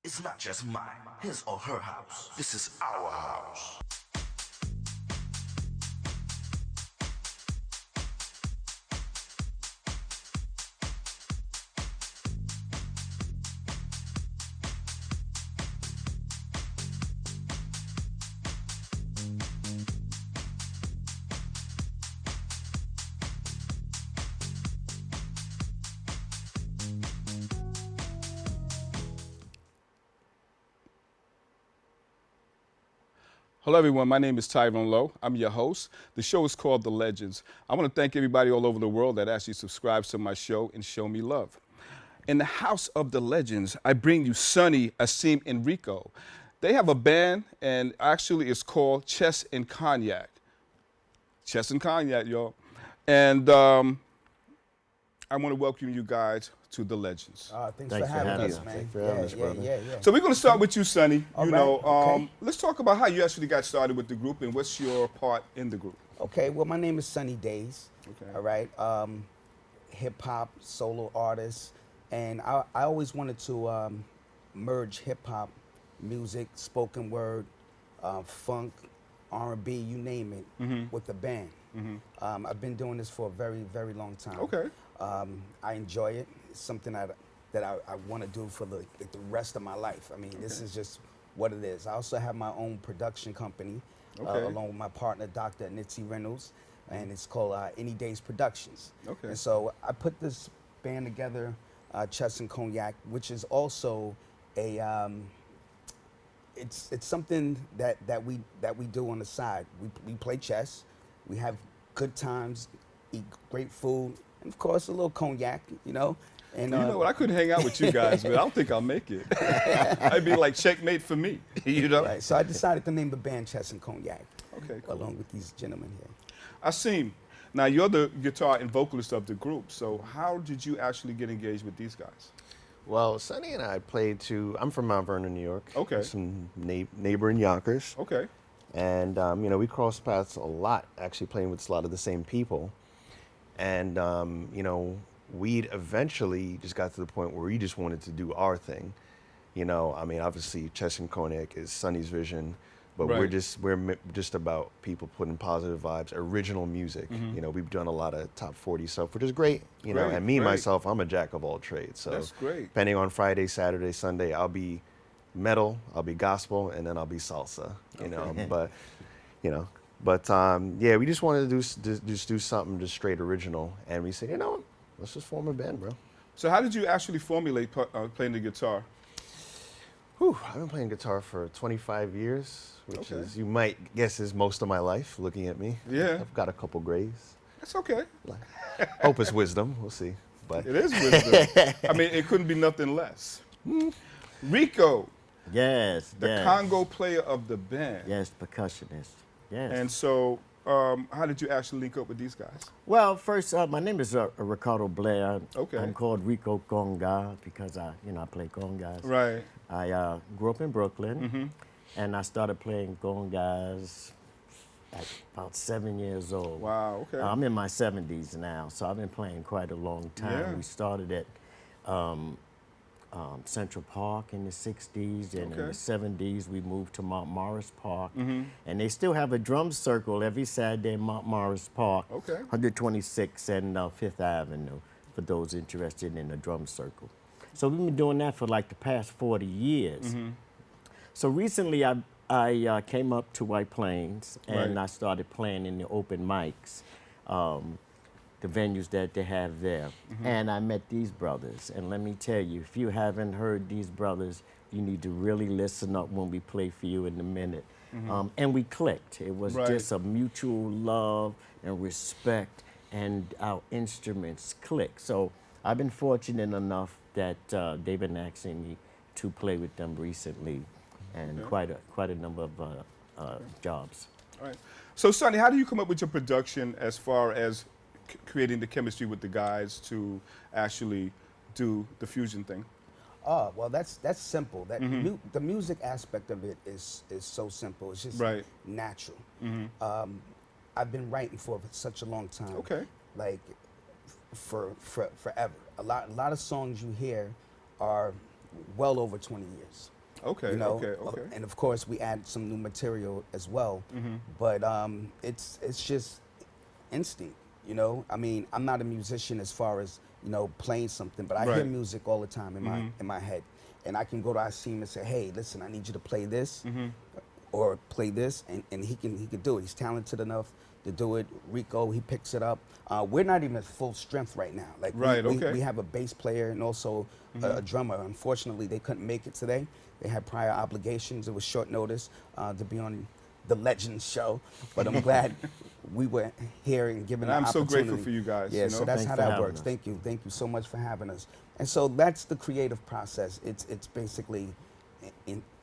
It's not just mine, his or her house. This is our house. Hello, everyone. My name is Tyrone Lowe. I'm your host. The show is called The Legends. I want to thank everybody all over the world that actually subscribes to my show and show me love. In the House of the Legends, I bring you Sonny, Asim, and Rico. They have a band, and actually it's called Chess and Cognac. Chess and Cognac, y'all. And I want to welcome you guys to The Legends. Thanks for having us, man. Thanks for having us, brother. Yeah. So we're going to start with you, Sonny. All right, okay. Let's talk about how you actually got started with the group and what's your part in the group. Okay, well, my name is Sunny Days. Okay. All right. Hip hop, solo artist. And I always wanted to merge hip hop music, spoken word, funk, R&B, you name it, with the band. I've been doing this for a very, very long time. Okay. I enjoy it. It's something that I want to do for the rest of my life. I mean, this is just what it is. I also have my own production company, along with my partner, Dr. Nitsi Reynolds, and it's called Any Days Productions. Okay. And so I put this band together, Chess and Cognac, which is also a it's something that we do on the side. We play chess, we have good times, eat great food, and of course a little cognac, you know. And You know what? I couldn't hang out with you guys, but I don't think I'll make it. I'd be like checkmate for me, you know? right, so I decided to name the band Chess and Cognac, Okay, cool. along with these gentlemen here. Asim, now you're the guitar and vocalist of the group, so how did you actually get engaged with these guys? Well, Sonny and I played I'm from Mount Vernon, New York. Okay. Some neighboring Yonkers. Okay. And, we crossed paths a lot, actually playing with a lot of the same people. And, we'd eventually just got to the point where we just wanted to do our thing. Obviously Chess and Cognac is Sonny's vision, but Right. we're just about people putting positive vibes, original music. We've done a lot of top 40 stuff, which is great. Great, And me, great. myself, I'm a jack of all trades. So That's great. depending on Friday, Saturday, Sunday, I'll be metal, I'll be gospel, and then I'll be salsa. We just wanted to do something just straight original, and we said, let's just form a band, bro. So how did you actually formulate playing the guitar? I've been playing guitar for 25 years, which Okay. is, you might guess, is most of my life, looking at me. Yeah. I've got a couple grays. That's okay. Hope it's wisdom, we'll see. But It is wisdom. I mean, it couldn't be nothing less. Rico, Yes, the yes. Congo player of the band. Yes, percussionist. Yes. And so, how did you actually link up with these guys? well, first, my name is Ricardo Blair. Okay. I'm called Rico Conga because I play congas. Right. I grew up in Brooklyn, and I started playing congas at about 7 years old. Wow, okay. I'm in my 70s now, so I've been playing quite a long time. Yeah. We started at Central Park in the 60s, and in Okay. the 70s we moved to Mount Morris Park. And they still have a drum circle every Saturday in Mount Morris Park, Okay. 126 and Fifth Avenue, for those interested in a drum circle. So we've been doing that for like the past 40 years. So recently I came up to White Plains, and Right. I started playing in the open mics, the venues that they have there. And I met these brothers. And let me tell you, if you haven't heard these brothers, you need to really listen up when we play for you in a minute. And we clicked. It was Right. just a mutual love and respect, and our instruments clicked. So I've been fortunate enough that they've been asking me to play with them recently, and quite a number of jobs. All right. So, Sonny, how do you come up with your production as far as creating the chemistry with the guys to actually do the fusion thing? Oh, well, that's simple. The music aspect of it is so simple. It's just Right. natural. I've been writing for such a long time. Okay. Like for forever. A lot of songs you hear are well over 20 years. Okay, You know, okay. and of course we add some new material as well. Mm-hmm. But it's just instinct. You know, I mean, I'm not a musician as far as playing something, but I hear Right. music all the time in my head, and I can go to Asim and say, hey, listen, I need you to play this or play this, and he can do it. He's talented enough to do it. Rico, he picks it up. We're not even at full strength right now. Like Right, we, okay. we have a bass player and also a drummer. Unfortunately, they couldn't make it today. They had prior obligations. It was short notice to be on the Legends show, but I'm glad we were here and given And the I'm so opportunity. grateful for you guys, Yeah, you so know? that's Thanks how for that having works. us. Thank you so much for having us. And so that's the creative process. It's basically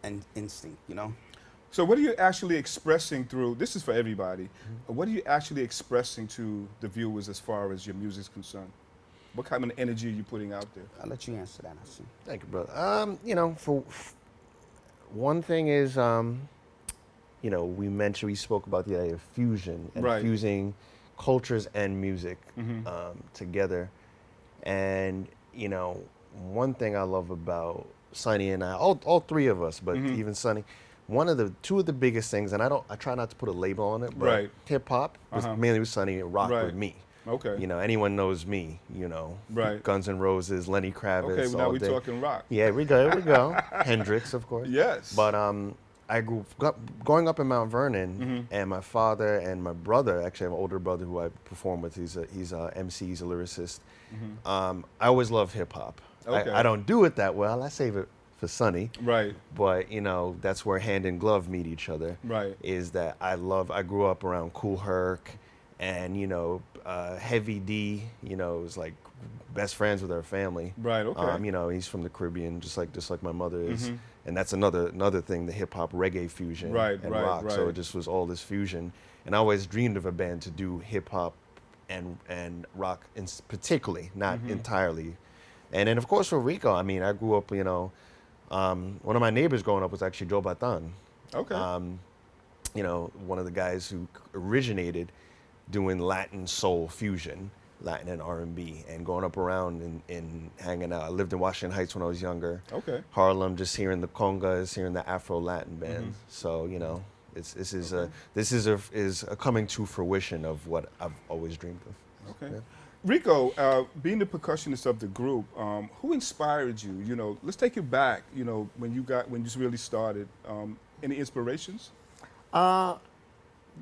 an instinct, you know. So what are you actually expressing through, this is for everybody, what are you actually expressing to the viewers as far as your music is concerned? What kind of energy are you putting out there? I'll let you answer that, Asim. Thank you, brother. You know, for one thing is, you know, we spoke about the idea of fusion and Right. fusing cultures and music Mm-hmm. together. And you know, one thing I love about Sonny and I, all three of us, but Mm-hmm. even Sonny, two of the biggest things, and I try not to put a label on it, but Right. hip hop was Uh-huh. mainly with Sonny, and rock Right. with me. Okay. You know, anyone knows me. You know, Right. Guns N' Roses, Lenny Kravitz. Okay, well, now all we're day. talking rock. Yeah, we go. Here we go. Hendrix, of course. Yes. But I growing up in Mount Vernon, Mm-hmm. and my father and my brother, actually I have an older brother who I perform with. He's a MC, he's a lyricist. I always love hip hop. Mm-hmm. Okay. I don't do it that well. I save it for Sonny. Right. But you know, that's where hand and glove meet each other. Right. Is that I grew up around Kool Herc, and you know, Heavy D. You know, was like best friends with our family. Right, okay. You know, he's from the Caribbean, just like my mother is, Mhm. and that's another thing, the hip hop reggae fusion Right, and right, rock. So right. it just was all this fusion, and I always dreamed of a band to do hip hop and rock, particularly, not Mm-hmm. entirely. And then of course for Rico, I mean, I grew up, you know, one of my neighbors growing up was actually Joe Batan. Okay. You know, one of the guys who originated doing Latin soul fusion, Latin and R&B, and growing up around and hanging out. I lived in Washington Heights when I was younger. Okay. Harlem, just hearing the congas, hearing the Afro Latin bands. Mm-hmm. So you know, this is a coming to fruition of what I've always dreamed of. Okay. Yeah. Rico, being the percussionist of the group, who inspired you? You know, let's take it back. You know, when you really started. Any inspirations?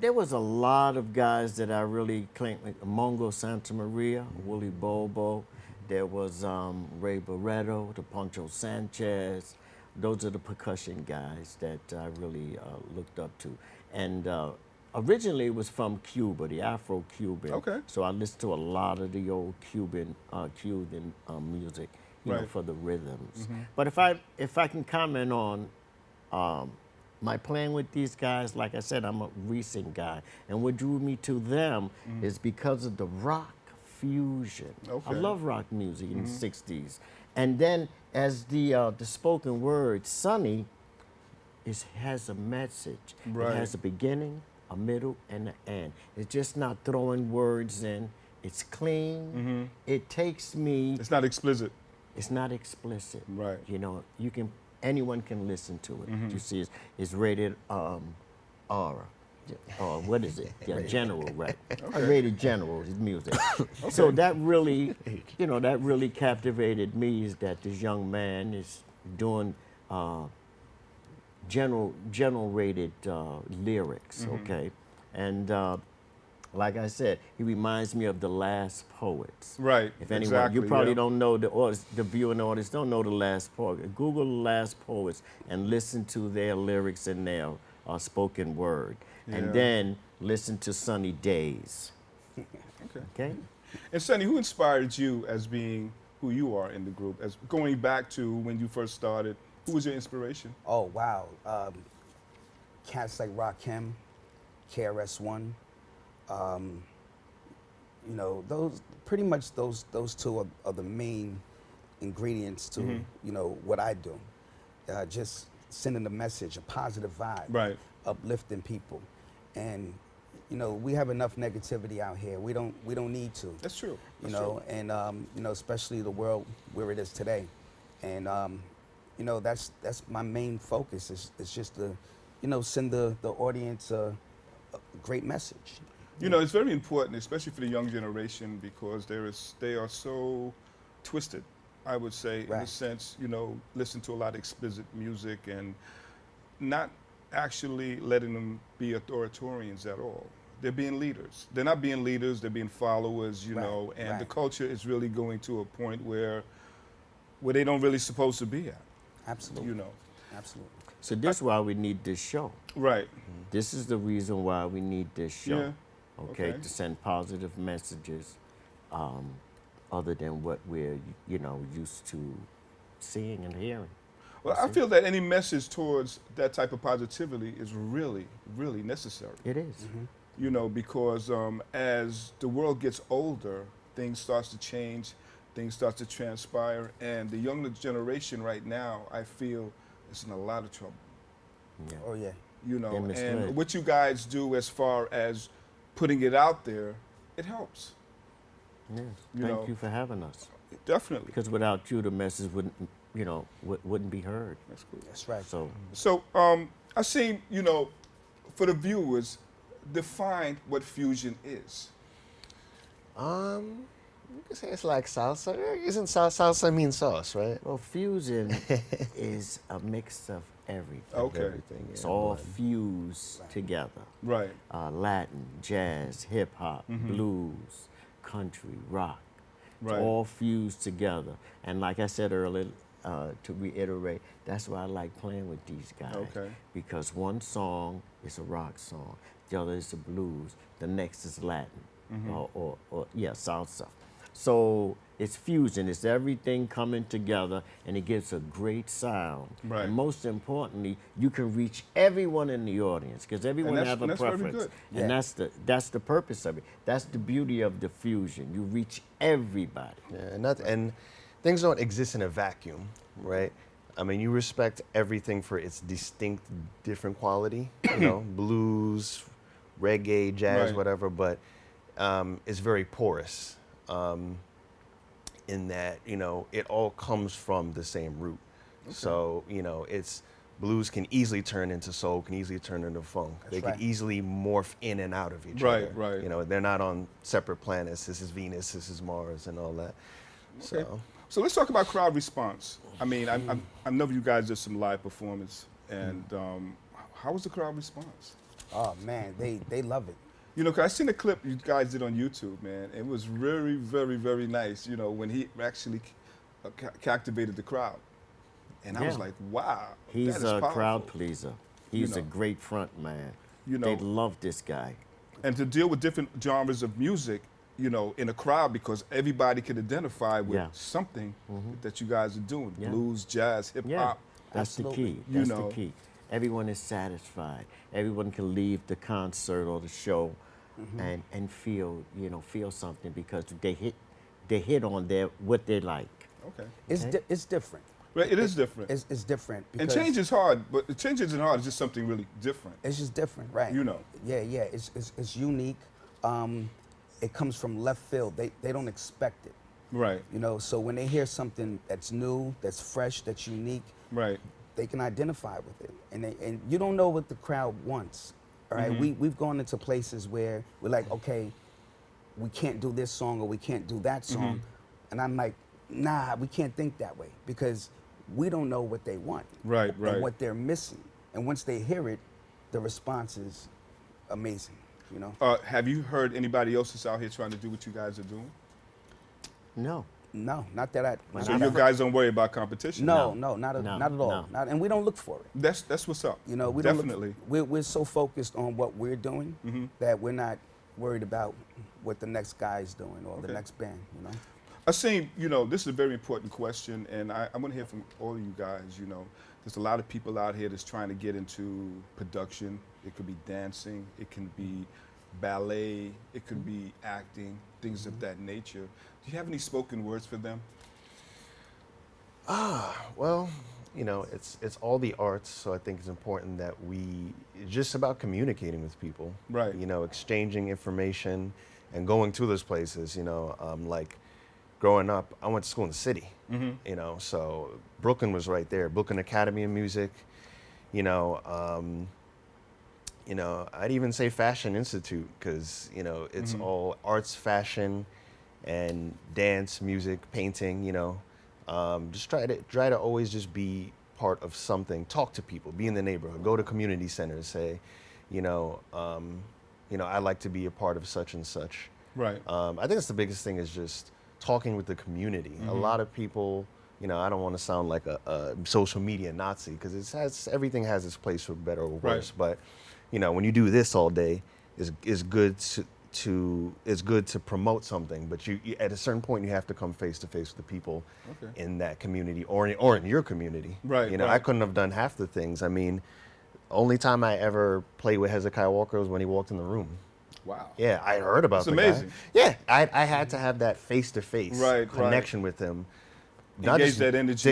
There was a lot of guys that I really claimed, like Mongo Santa Maria, Willie Bobo. There was Ray Barreto, the Poncho Sanchez. Those are the percussion guys that I really looked up to. And originally it was from Cuba, the Afro-Cuban. Okay. So I listened to a lot of the old Cuban music, you know, Right. for the rhythms. But if I can comment on my playing with these guys, like I said, I'm a recent guy. And what drew me to them is because of the rock fusion. I Okay. love rock music in the 60s. And then as the spoken word, Sonny has a message. Right. It has a beginning, a middle, and an end. It's just not throwing words in. It's clean. It takes me, It's not explicit. it's not explicit. Right. You know, anyone can listen to it. You see, it's rated R. What is it? Yeah, general, right? Rated general is music. So that really, you know, that really captivated me, is that this young man is doing general rated lyrics, okay? And like I said, he reminds me of the Last Poets. Right, If anyone, exactly, you probably yeah. don't know the viewing audience don't know the Last Poet. Google the Last Poets and listen to their lyrics and their spoken word, Yeah. and then listen to Sunny Days. Okay. Okay. And Sonny, who inspired you as being who you are in the group? As going back to when you first started, who was your inspiration? Oh wow, cats like Rakim, KRS-One. You know, those pretty much those two are the main ingredients to you know what I do. Just sending a message, a positive vibe, Right. uplifting people, and you know we have enough negativity out here. We don't need to. That's true. You That's know, true. and you know, especially the world where it is today, and you know, that's my main focus. Is just to, you know, send the audience a great message. You know, it's very important, especially for the young generation, because they are so twisted, I would say, in the Right. sense, you know, listen to a lot of explicit music and not actually letting them be authoritarians at all. They're being leaders. They're not being leaders, they're being followers, you Right, know, and the right. culture is really going to a point where they don't really supposed to be at, Absolutely. you know. Absolutely. So this is why we need this show. Right. This is the reason why we need this show. Yeah. Okay, Okay. to send positive messages, other than what we're used to seeing and hearing. Well, I feel that any message towards that type of positivity is really, really necessary. It is. You know, because as the world gets older, things starts to change, things start to transpire, and the younger generation right now, I feel, is in a lot of trouble. Yeah. Oh yeah. You know, They're and misled. what you guys do as far as putting it out there, it helps. Yes. You know. Thank you for having us. Definitely. Because without you, the message wouldn't be heard. That's cool. That's right. So I see, you know, for the viewers, define what fusion is. You could say it's like salsa. Isn't salsa mean sauce, right? well, fusion is a mix of everything. Okay. Everything. It's yeah, all blend. fused together. Right. Latin, jazz, hip hop, blues, country, rock. It's Right. all fused together. And like I said earlier, to reiterate, that's why I like playing with these guys. Okay. Because one song is a rock song, the other is a blues, the next is Latin, or salsa. So it's fusion, it's everything coming together, and it gives a great sound. Right. And most importantly, you can reach everyone in the audience, because everyone that's- has a and that's very preference. good. And Yeah. that's the purpose of it. That's the beauty of the fusion. You reach everybody. Yeah, and things don't exist in a vacuum, right? I mean, you respect everything for its distinct, different quality. You know, blues, reggae, jazz, Right. whatever. But it's very porous in that it all comes from the same root. So it's blues can easily turn into soul, can easily turn into funk. They right. can easily morph in and out of each Right, other. right. They're not on separate planets. This is Venus, this is Mars, and all that. Okay. So let's talk about crowd response. I mean, I know you guys did some live performance, and how was the crowd response? Oh man, they love it. You know, 'cause I seen the clip you guys did on YouTube, man. It was very, very, very nice. You know, when he actually captivated the crowd, and I was Yeah. like, wow, He's that is a crowd powerful. pleaser. He's know. a great front man. You know. They love this guy. And to deal with different genres of music, you know, in a crowd, because everybody can identify with Yeah. something that you guys are doing, Yeah. blues, jazz, hip Yeah, hop. that's the Absolutely. key. You That's know. the key. Everyone is satisfied. Everyone can leave the concert or the show and feel something, because they hit on what they like. Okay. It's different. Right, it is different. It's different. And because change is hard, but the change isn't hard. It's just something really different. It's just different, right? You know. Yeah, yeah. It's unique. It comes from left field. They don't expect it. Right, You know, so when they hear something that's new, that's fresh, that's unique, right. they can identify with it. And you don't know what the crowd wants. All right? We've gone into places where we're like, okay, we can't do this song or we can't do that song. And I'm like, nah, we can't think that way, because we don't know what they want. Right, right. And what they're missing. And once they hear it, the response is amazing, you know? Have you heard anybody else that's out here trying to do what you guys are doing? No. No, not that I. Well, So not you that- guys don't worry about competition? No, No. not at No, all. no. Not, and we don't look for it. That's what's up. You know, we Definitely. don't look, we're so focused on what we're doing that we're not worried about what the next guy's doing or the Okay. next band, you know? I see, you know, this is a very important question, and I want to hear from all of you guys. You know, there's a lot of people out here that's trying to get into production. It could be dancing, it can be ballet, it could be acting, things of that nature. Do you have any spoken words for them? Well, it's all the arts, so I think it's important that it's just about communicating with people. Right. Exchanging information and going to those places, like growing up, I went to school in the city. You know, so Brooklyn was right there. Brooklyn Academy of Music. You know, I'd even say Fashion Institute because you know it's all arts, fashion, and dance, music, painting. You know, just try to always just be part of something. Talk to people. Be in the neighborhood. Go to community centers. Say, you know, I'd like to be a part of such and such. Right. I think that's the biggest thing is just talking with the community. A lot of people, you know, I don't want to sound like a social media Nazi because everything has its place for better or worse. Right. But, you know, when you do this all day, it's good to promote something. But you at a certain point you have to come face to face with the people in that community or in your community. Right. You know, I couldn't have done half the things. I mean, only time I ever played with Hezekiah Walker was when he walked in the room. Wow. Yeah, I heard about It's the amazing. guy. Yeah, I had to have that face-to-face connection with him. Engage that energy.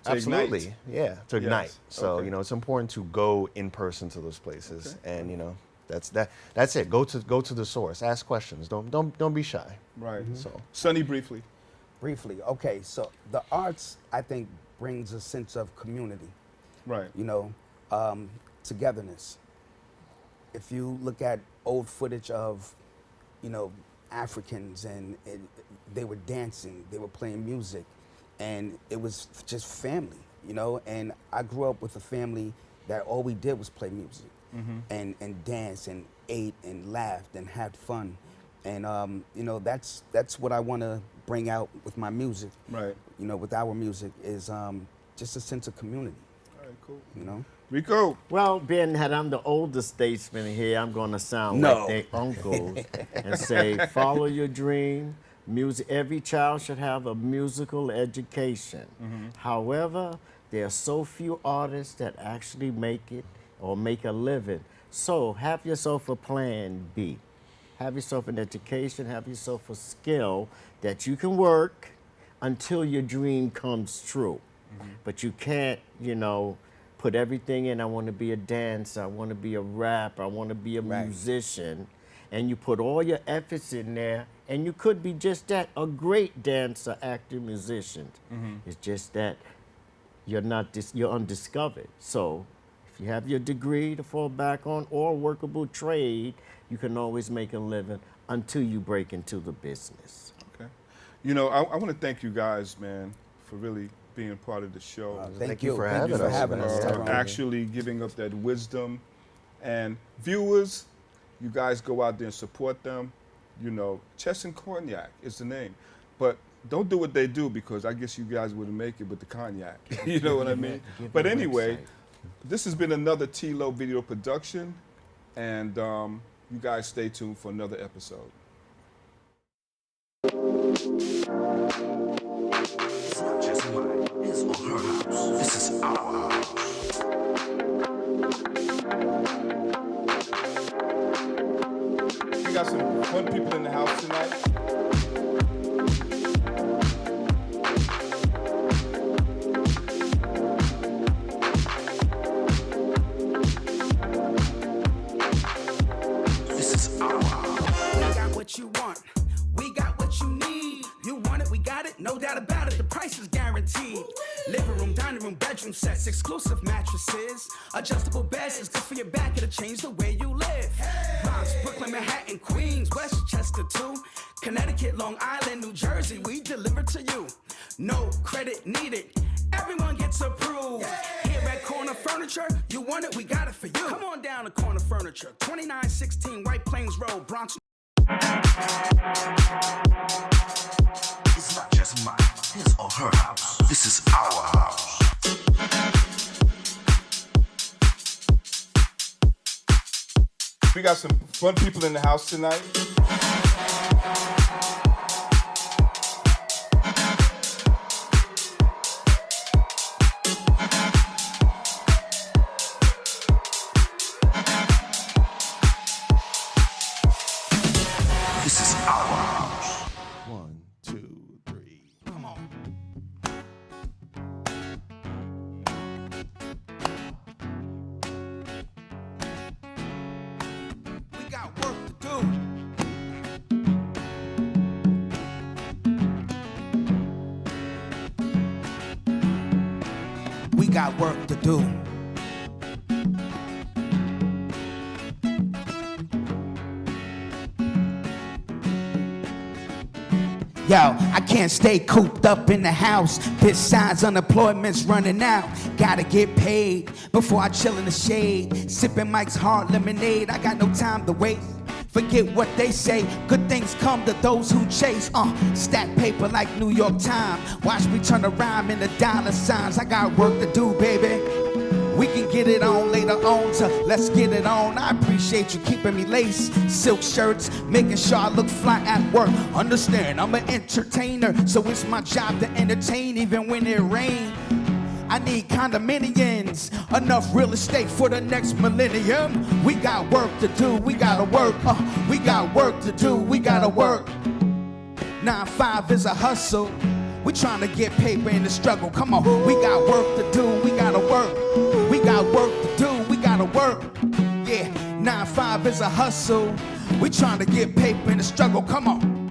Absolutely. ignite. Yeah, to ignite. Yes. So, Okay. you know, it's important to go in person to those places. And, you know, that's it. Go to the source. Ask questions. Don't be shy. Right. So Sonny, briefly. Briefly, okay, so the arts, I think, brings a sense of community, Right. you know, togetherness. If you look at old footage of, you know, Africans and they were dancing, they were playing music, and it was just family, you know, and I grew up with a family that all we did was play music and dance and ate and laughed and had fun. And, you know, that's what I want to bring out with my music, Right. you know, with our music is just a sense of community, All right, cool. you know. Rico. Well, being that I'm the oldest statesman here, I'm going to sound No. like their uncles and say, follow your dream. Music. Every child should have a musical education. However, there are so few artists that actually make it or make a living. So have yourself a plan B. Have yourself an education, have yourself a skill that you can work until your dream comes true. But you can't, you know, put everything in. I want to be a dancer, I want to be a rapper, I want to be a musician. And you put all your efforts in there, and you could be just that, a great dancer, actor, musician. It's just that you're undiscovered. So if you have your degree to fall back on or a workable trade, you can always make a living until you break into the business. Okay. You know, I want to thank you guys, man, for really being part of the show. Thank you for Thank you having for us, having man. us, Tyrone. Actually giving up that wisdom. And viewers, you guys go out there and support them. You know, Chess and Cognac is the name. But don't do what they do because I guess you guys wouldn't make it with the cognac. You know what I mean? Give But your anyway, website. this has been another T-Lo video production. And you guys stay tuned for another episode. It's not just mine, his or her house. This is our house. We got some fun people in the house tonight. This is our house. We got what you want. We got what you need. You want it, we got it, no doubt about it. The price is guaranteed. Living room, dining room, bedroom sets, exclusive mattresses, adjustable beds. It's good for your back. It'll change the way you live. Bronx, Brooklyn, Manhattan, Queens, Westchester too, Connecticut, Long Island, New Jersey. We deliver to you. No credit needed. Everyone gets approved. Here at Corner Furniture, you want it, we got it for you. Come on down to Corner Furniture, 2916 White Plains Road, Bronx. It's not just mine, his or her house. This is our house. We got some fun people in the house tonight. This is our house. 1, 2, 3. Come on. We got work to do. got work to do. Yo, I can't stay cooped up in the house. Besides, unemployment's running out. Gotta get paid before I chill in the shade. Sipping Mike's hard lemonade. I got no time to wait. Forget what they say. Good things come to those who chase. Stack paper like New York Times. Watch me turn a rhyme into dollar signs. I got work to do, baby. We can get it on later on, so let's get it on. I appreciate you keeping me laced. Silk shirts, making sure I look fly at work. Understand, I'm an entertainer, so it's my job to entertain even when it rains. I need condominiums, enough real estate for the next millennium. We got work to do, we gotta work. We got work to do, we gotta work. 9-5 is a hustle. We trying to get paper in the struggle. Come on, we got work to do, we gotta work. We got work to do, we gotta work. Yeah, 9-5 is a hustle. We trying to get paper in the struggle. Come on.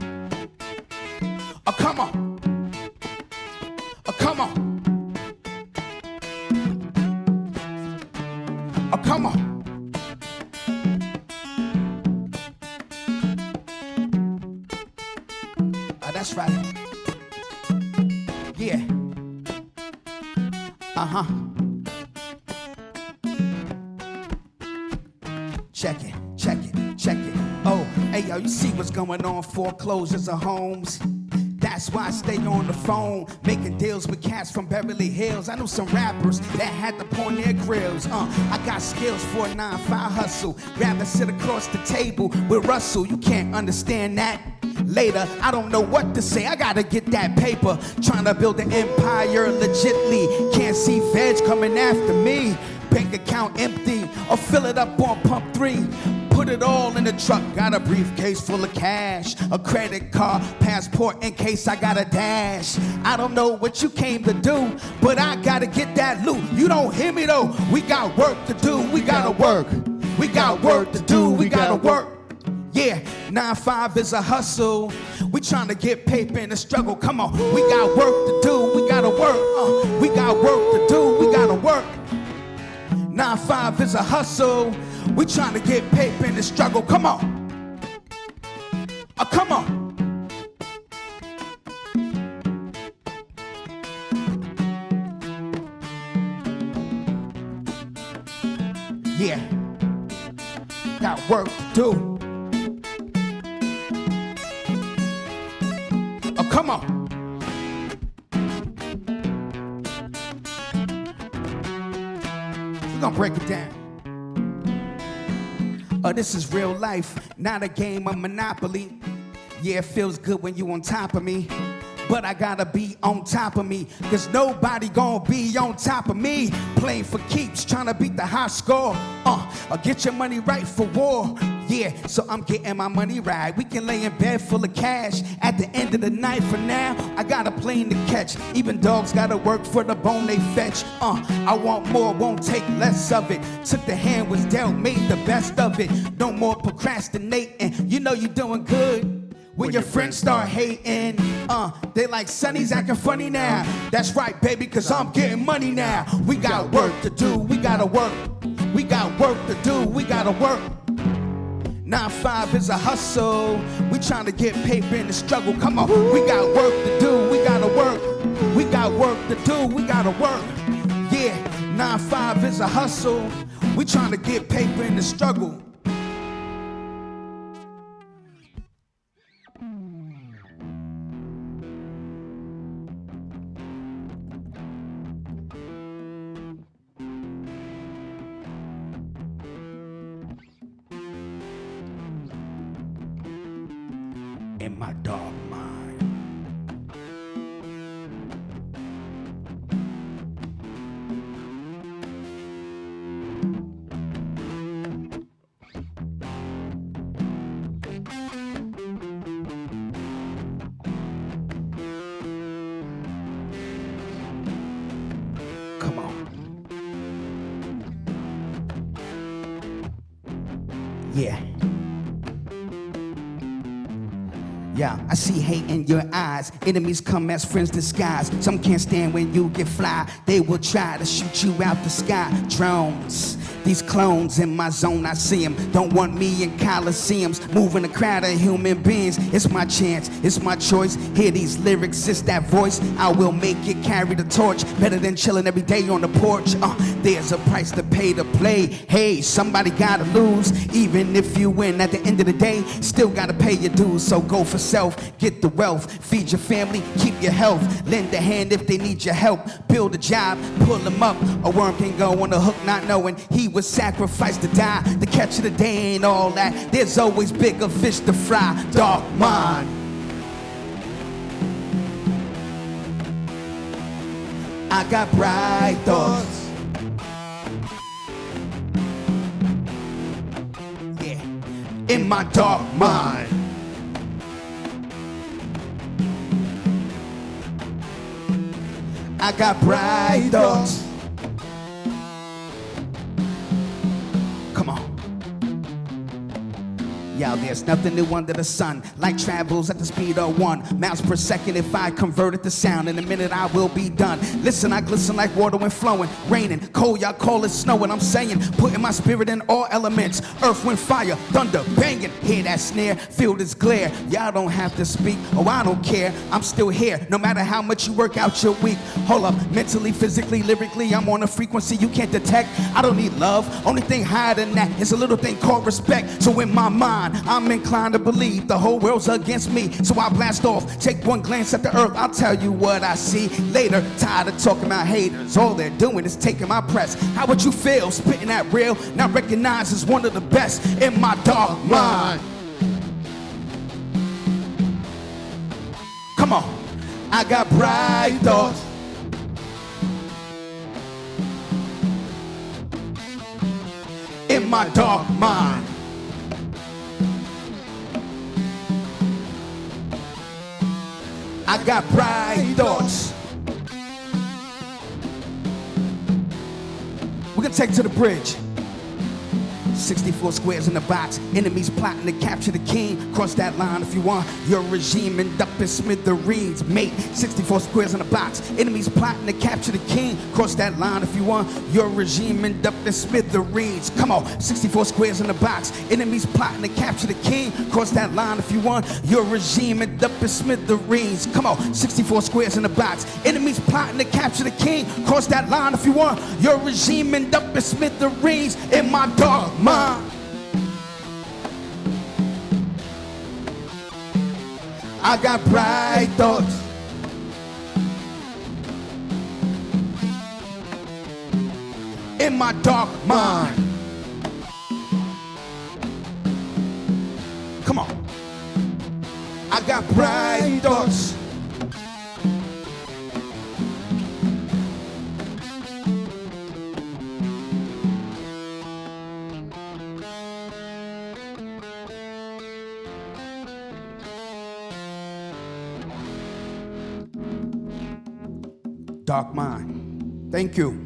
Come on. Come on. Come on. That's right. Yeah. Check it, check it, check it. Oh, hey yo, you see what's going on? Foreclosures of homes. That's why I stay on the phone, making deals with cats from Beverly Hills. I know some rappers that had to pawn their grills. I got skills for a 9-5 hustle. Rather sit across the table with Russell. You can't understand that. Later, I don't know what to say. I gotta get that paper. Trying to build an empire legitly. Can't see feds coming after me. Bank account empty, or fill it up on pump 3. Put it all in the truck. Got a briefcase full of cash, a credit card, passport in case I gotta dash. I don't know what you came to do, but I gotta get that loot. You don't hear me though. We got work to do. We gotta work. We got work to do. We gotta work. Yeah, 9-5 is a hustle. We trying to get paper in the struggle. Come on, we got work to do. We gotta work. We got work to do. We gotta work. 9-5 is a hustle. We trying to get paper in the struggle. Come on. Come on. Yeah. Got work to do. Come on. We're gonna break it down. This is real life, not a game of Monopoly. Yeah, it feels good when you on top of me, but I gotta be on top of me, cause nobody gonna be on top of me. Playing for keeps, trying to beat the high score. Or get your money right for war. Yeah, so I'm getting my money right. We can lay in bed full of cash at the end of the night. For now, I got a plane to catch. Even dogs gotta work for the bone they fetch. I want more, won't take less of it. Took the hand was dealt, made the best of it. No more procrastinating. You know you're doing good when your friends start hating. They like, Sonny's acting funny now. That's right, baby, cause I'm getting money now. We got work to do, we gotta work. We got work to do, we gotta work. 9-5 is a hustle. We trying to get paper in the struggle. Come on, we got work to do, we gotta work. We got work to do, we gotta work. Yeah, 9-5 is a hustle. We trying to get paper in the struggle. In my dark mind. Come on. Yeah. Yeah, I see hate in your eyes. Enemies come as friends disguised. Some can't stand when you get fly. They will try to shoot you out the sky. Drones, these clones in my zone, I see them. Don't want me in coliseums, moving a crowd of human beings. It's my chance, it's my choice. Hear these lyrics, it's that voice. I will make it carry the torch. Better than chilling every day on the porch. There's a price to pay to play. Hey, somebody gotta lose. Even if you win at the end of the day, still gotta pay your dues. So go for self, get the wealth, feed your family, keep your health, lend a hand if they need your help, build a job, pull them up. A worm can go on the hook not knowing he was sacrificed to die. The catch of the day ain't all that, there's always bigger fish to fry. Dark mind, I got bright thoughts. Yeah, in my dark mind. I got bright thoughts. Come on. Yo, there's nothing new under the sun. Light travels at the speed of 1 miles per second. If I convert it to sound, in a minute I will be done. Listen, I glisten like water when flowing. Raining, cold, y'all call it snowing. I'm saying, putting my spirit in all elements. Earth, wind, fire, thunder, banging. Hear that snare, feel this glare. Y'all don't have to speak, oh I don't care. I'm still here, no matter how much you work out your week. Hold up, mentally, physically, lyrically, I'm on a frequency you can't detect. I don't need love, only thing higher than that is a little thing called respect. So in my mind, I'm inclined to believe the whole world's against me. So I blast off, take one glance at the earth, I'll tell you what I see later. Tired of talking about haters, all they're doing is taking my press. How would you feel spitting that real, now recognized as one of the best in my dark mind? Come on, I got bright thoughts. In my dark mind. I got bright thoughts. We're gonna take it to the bridge. 64 squares in the box. Enemies plotting to capture the king. Cross that line if you want your regime end up in smithereens, mate. 64 squares in the box. Enemies plotting to capture the king. Cross that line if you want your regime end up in smithereens. Come on, 64 squares in the box. Enemies plotting to capture the king. Cross that line if you want your regime end up in smithereens. Come on, 64 squares in the box. Enemies plotting to capture the king. Cross that line if you want your regime end up in smithereens. In my dark mind. I got bright thoughts. In my dark mind. Come on. I got bright thoughts. Dark mind. Thank you.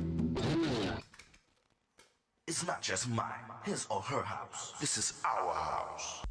It's not just mine, his or her house. This is our house.